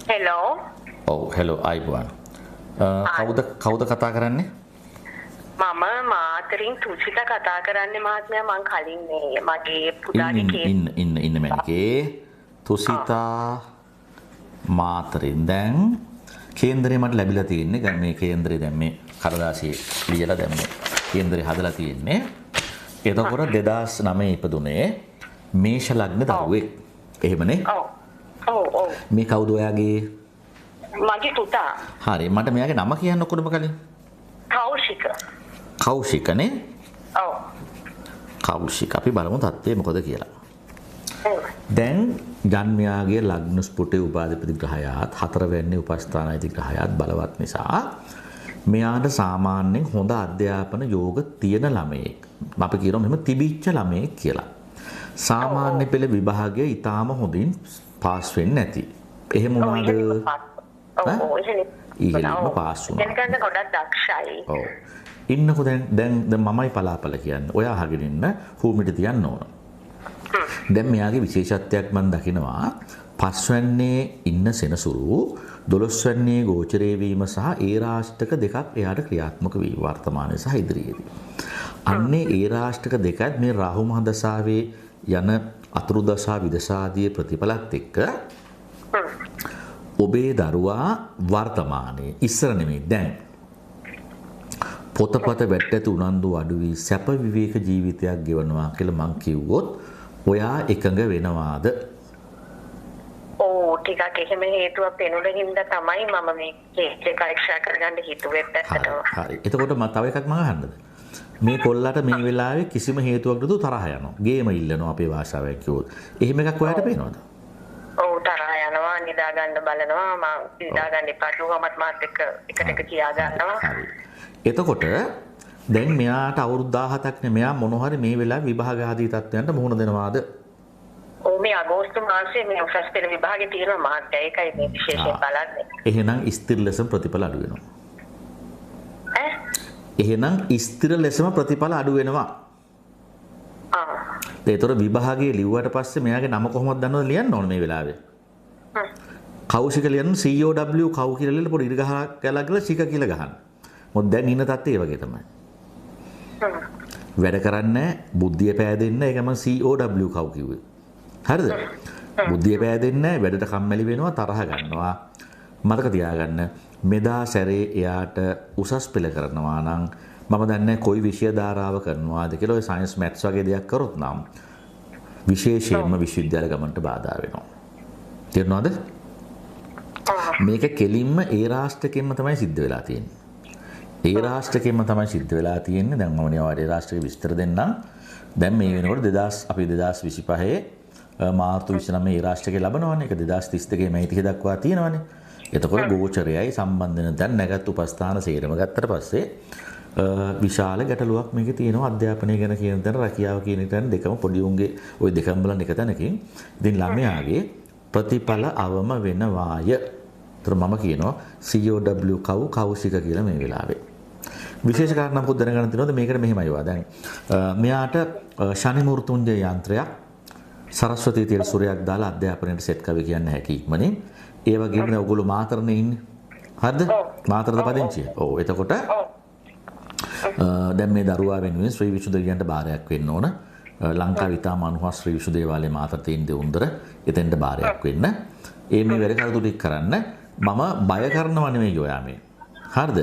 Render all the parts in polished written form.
Hello ඔව් hello අයිබුවන්. කවුද කතා කරන්නේ? මම මාතරින් තුසිත කතා කරන්නේ මහත්මයා. මං කලින් මේ මගේ පුතාගේ කේස් ඉන්න මැනිකේ තුසිතා මාතරින් දැන් කේන්දරේ මට ලැබිලා තියෙන්නේ. දැන් මේ කේන්දරේ දැන් මේ කඩදාසියේ ලියලා දැන් මේ කේන්දරේ හදලා තියෙන්නේ. එතකොට 2009 ඉපදුනේ මේෂ ලග්න දරුවෙක්. එහෙමනේ? ඔව්. මේ කවුද ඔයාගේ? මගේ පුතා. හරි. මට මෙයාගේ නම කියන්න කොහොමද කලින්? කෞශිකනේ? ඔව්. කෞශික. අපි බලමු තත්ත්වය මොකද කියලා. දැන් ජන්මයාගේ ලග්න ස්පුටේ උපාධිපති ග්‍රහයාත් හතරවැන්නේ උපස්ථානාධිපති ග්‍රහයාත් බලවත් නිසා මෙයාට සාමාන්‍යයෙන් හොඳ අධ්‍යාපන යෝග තියෙන ළමයෙක්. අපි කියනවා මෙහෙම තිබිච්ච ළමයෙක් කියලා. සාමාන්‍ය පෙළ විභාගයේ ඊටාම හොඳින් පාස් වෙන්නේ නැති. එහෙම වුණාද? ඉහළම පාස් වුණා. දැන් ගොඩක් දක්ෂයි. ඔව්. ඉන්නකො දැන් මමයි පලාපල කියන්නේ. ඔයා අහගෙන ඉන්න හූමිට තියන්න ඕන. දැන් මෙයාගේ විශේෂත්වයක් මම දකිනවා. පස්වැන්නේ ඉන්න සෙනසුරු 12 වැන්නේ ගෝචරේ වීම සහ ඒ රාෂ්ටක දෙකක් එයාට ක්‍රියාත්මක වී වර්තමානයේ සහ ඉදිරියේදී. අන්නේ ඒ රාෂ්ටක දෙකත් මේ රාහු මහ දශාවේ යන අතුරු දශා විදසාදී ප්‍රතිඵලත් එක්ක ඔබේ දරුවා වර්තමානයේ ඉස්සර නෙමෙයි දැන් පොතපත වැට්ටතු උනන්දු අඩු වී සැප විවේක ජීවිතයක් ගෙවනවා කියලා මං කිව්වොත් ඔයා එකඟ වෙනවාද? ඔව් ටිකක් එහෙම හේතුවක් වෙනුන හින්දා තමයි මම මේ කේස් එක පරීක්ෂා කරගන්න හිතුවේ පැත්තටම. හරි. එතකොට මම තව එකක් මම අහන්නද? මේ කොල්ලට මේ වෙලාවේ කිසිම හේතුවක් නැතුව තරහ යනවා. ගේම ඉල්ලනවා අපේ භාෂාවෙන් කිව්වොත්. එහෙම එකක් ඔයාට පේනවද? ඔව් තරහ යනවා, නිදා ගන්න බලනවා, මම නිදා ගන්න එපා කිව්වමත් මාත් එක්ක එකට කියා ගන්නවා. හරි. එතකොට දැන් මෙයාට අවුරුදු 17ක් නේ මෙයා මොන හරි මේ වෙලාවේ විභාග ආදී තත්ත්වයන්ට මුහුණ දෙනවාද? ඔව් මේ අගෝස්තු මාසයේ මේ උසස් පෙළ විභාගේ තියෙනවා මාත් ඒකයි මේ විශේෂයෙන් බලන්නේ. එහෙනම් ස්ථිර ලෙසම ප්‍රතිඵල අඩු වෙනවා. එහෙනම් ස්ථිර ලෙසම ප්‍රතිඵල අඩු වෙනවා. ඒතර විභාගයේ ලිව්වට පස්සේ මෙයාගේ නම කොහොමද දන්නවද ලියන්න ඕන මේ වෙලාවේ? කෞශික ලියන්න COW කව් කියලා ලියලා පොඩි ඉර ගහ කැලක් ගලා ශික කියලා ගහන්න. මොකද දැන් ඉන්න තත්ත්වය ඒ වගේ තමයි. වැඩ කරන්නේ බුද්ධිය පෑදෙන්න ඒක මම COW කව් කිව්වේ. හරිද? බුද්ධිය පෑදෙන්නේ වැඩට කම්මැලි වෙනවා තරහ ගන්නවා. මතක තියාගන්න මෙදා සැරේ එයාට උසස් පෙළ කරනවා නම් මම දන්නේ කොයි විෂය ධාරාව කරනවාද කියලා. ඔය සයන්ස් මැත්ස් වගේ දෙයක් කරොත් නම් විශේෂයෙන්ම විශ්වවිද්‍යාල ගමනට බාධා වෙනවා. තේරුණාද? මේක කෙලින්ම ඒ රාෂ්ට්‍රකෙන්ම තමයි සිද්ධ වෙලා තියෙන්නේ. ඒ රාෂ්ට්‍රකෙන්ම තමයි සිද්ධ වෙලා තියෙන්නේ. දැන් මම නිවාඩේ රාෂ්ට්‍රක විස්තර දෙන්නම්. දැන් මේ වෙනකොට 2025 මාර්තු 29 ඒ රාෂ්ට්‍රකේ ලබනවානේ. ඒක 2032 මේ 30 දක්වා තියෙනවානේ. එතකොට ගෝචරයයි සම්බන්ධ වෙන දැන් නැගත් උපස්ථාන සේරම ගත්තට පස්සේ විශාල ගැටලුවක් මේකේ තියෙනවා. අධ්‍යාපනය ගැන කියන තැන රැකියාව කියන තැන දෙකම පොඩි උන්ගේ ওই දෙකම බලන එක තැනකින් ඉතින් ළමයාගේ ප්‍රතිඵල අවම වෙනවාය. ඒතර මම කියනවා COW කෞශික කියලා මේ වෙලාවේ. විශේෂ කාරණා මොකද දැනගන්න තියෙනවද මේකට මෙහෙමයි වා. දැන් මෙයාට ශනි මූර්තුන්ගේ යන්ත්‍රයක් සරස්වතී තීර සූර්යයක් දාලා අධ්‍යාපනයට සෙට් කවි කියන්න හැකි ඉක්මනින්. ඒ වගේම දැන් ඔයගොල්ලෝ මාතරනේ ඉන්නේ. හරිද? මාතරද පදිංචිය. ඔව්. එතකොට දැන් මේ දරුවා වෙනුවෙන් ශ්‍රී විසුදේවියන්ට බාරයක් වෙන්න ඕන. ලංකාවේ ඉතාම අනුහස් ශ්‍රී විසුදේවාලයේ මාතර තියෙන දෙවුන්දර එතෙන්ට බාරයක් වෙන්න. ඒ මේ වැඩ කටයුතු ටික කරන්න මම බය කරනව නෙමෙයි ඔයා මේ. හරිද?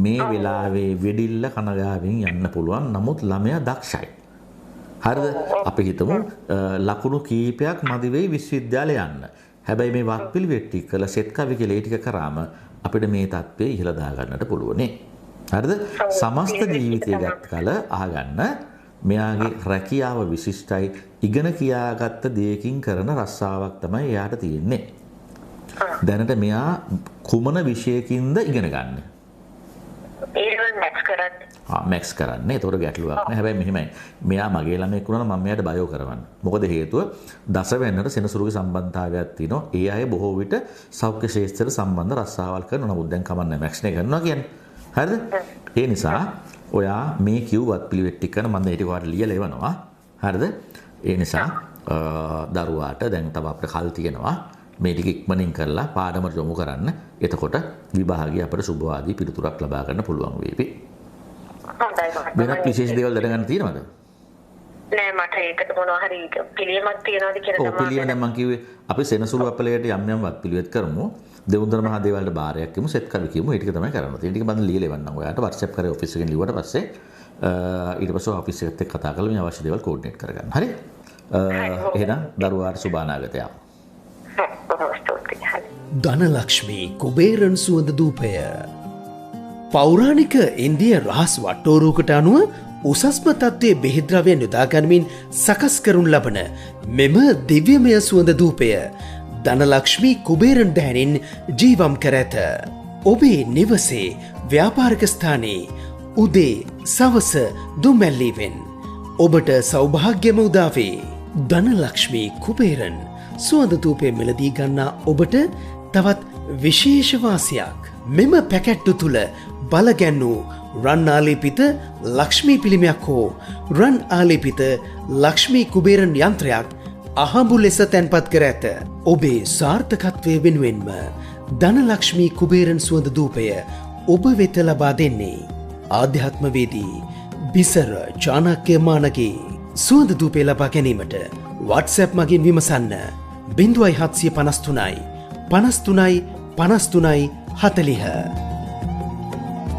මේ වෙලාවේ වෙඩිල්ල කනගාවෙන් යන්න පුළුවන්. නමුත් ළමයා දක්ෂයි. හරිද? අපි හිතමු ලකුණු කීපයක් මදි වෙයි විශ්වවිද්‍යාලය යන්න. හැබැයි මේ වක්පිළිවෙත් ටික කළ සෙට් කවි කියලා ඒ ටික කරාම අපිට මේ தත්ත්වය ඉහළ දාගන්නට පුළුවනේ. හරිද? සමස්ත ජීවිතය ගත කල අහගන්න මෙයාගේ රැකියාව විශිෂ්ටයි. ඉගෙන කියාගත්ත දෙයකින් කරන රස්සාවක් තමයි එයාට තියෙන්නේ. දැනට මෙයා කුමන විෂයකින්ද ඉගෙන ගන්න? මැක්ස් කරන්නේ. ඒතකොට ගැටලුවක් නෑ. හැබැයි මෙහෙමයි. මෙයා මගේ ළමෙක් වුණා නම් මම මෙයාට බයෝ කරවන්න. මොකද හේතුව දසවැන්නට සෙනසුරුගේ සම්බන්ධතාවයක් තියෙනවා. ඒ අය බොහෝ විට සෞඛ්‍ය ශාස්ත්‍රයට සම්බන්ධ රස්සාවල් කරනවා. නමුත් දැන් කමන්නේ මැක්ස් නේ කරනවා කියන්නේ. හරිද? ඒ නිසා ඔයා මේ කිව්වත් පිළිවෙත් ටික කරන මම ඊට වාට ලියලා එවනවා. හරිද? ඒ නිසා දරුවාට දැන් තව අපිට කල් තියෙනවා. මේ ටික ඉක්මනින් කරලා පාඩමට යොමු කරන්න. එතකොට විභාගයේ අපට සුබවාදී පිළිතුරක් ලබා ගන්න පුළුවන් වේවි. හොඳයි මහත්මයා. වෙනත් විශේෂ දේවල් දැනගන්න තියෙනවද? නෑ මට ඒකට මොනවා හරි පිළියමක් තියනවාද කියලා ඔව් පිළියම දැන් මම කිව්වේ අපි සෙනසුරු අපලයට යම් යම් වත් පිළිවෙත් කරමු. දෙවුන්දර මහා දේවල්ට බාරයක් කියමු සෙත් කරු කියමු. ඒ ටික තමයි කරන්න තියෙන්නේ. ටික මම ලියලා එවන්නම් ඔයාලට WhatsApp කරේ ඔෆිස් එකෙන් ලිව්වට පස්සේ ඊට පස්සේ ඔෆිස් එකත් එක්ක කතා කරලා මේ අවශ්‍ය දේවල් කෝඩිනේට් කරගන්න. හරි? එහෙනම් දරුවාට සුබ අනාගතයක්. ධනලක්ෂ්මී කුබේරන් සුවඳ දූපය පෞරාණික ඉන්දිය රහස් වට්ටෝරුවකට අනුව උසස්ම තත්ත්වයේ බෙහෙත්ද්‍රව්‍යයන් යොදාගනිමින් සකස් කරනු ලබන මෙම දිව්‍යමය සුවඳ දූපය ධනලක්ෂ්මී කුබේරන් දැහැනින් ජීවම් කර ඇත. ඔබේ නිවසේ ව්‍යාපාරික ස්ථානයේ උදේ සවස දුමැල්ලීවෙන් ඔබට සෞභාග්‍යම උදාවේ. ධනලක්ෂ්මී කුබේරන් සුවඳ දූපය මිලදී ගන්නා ඔබට තවත් විශේෂ වාසියක්. මෙම පැකැට්ටු තුළ බලගැන්නූ රන් ආලේපිත ලක්ෂ්මී පිළිමයක් හෝ රන් ආලේපිත ලක්ෂ්මී කුබේරන් යන්ත්‍රයක් අහඹු ලෙස තැන්පත් කර ඇත. ඔබේ සාර්ථකත්වය වෙනුවෙන්ම ධනලක්ෂ්මී කුබේරන් සුවඳ දූපය ඔබ වෙත ලබා දෙන්නේ. ආධ්‍යාත්මවේදී බිසර චාණක්‍ය මානගේ සුවඳ දූපය ලබා ගැනීමට WhatsApp මගින් විමසන්න 0753 53 53 40